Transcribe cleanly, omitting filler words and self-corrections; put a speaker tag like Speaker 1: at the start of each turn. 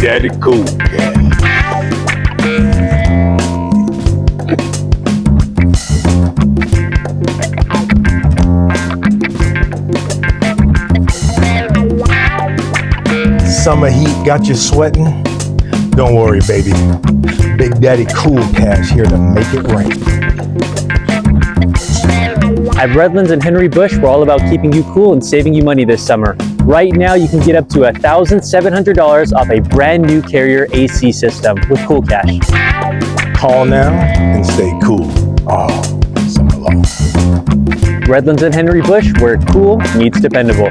Speaker 1: Daddy Cool Cash. Summer heat got you sweating? Don't worry, baby. Big Daddy Cool Cash here to make it rain.
Speaker 2: At Redlands and Henry Bush, we're all about keeping you cool and saving you money this summer. Right now, you can get up to $1,700 off a brand new Carrier AC system with Cool Cash.
Speaker 1: Call now and stay cool all summer long.
Speaker 2: Redlands and Henry Bush, where cool meets dependable.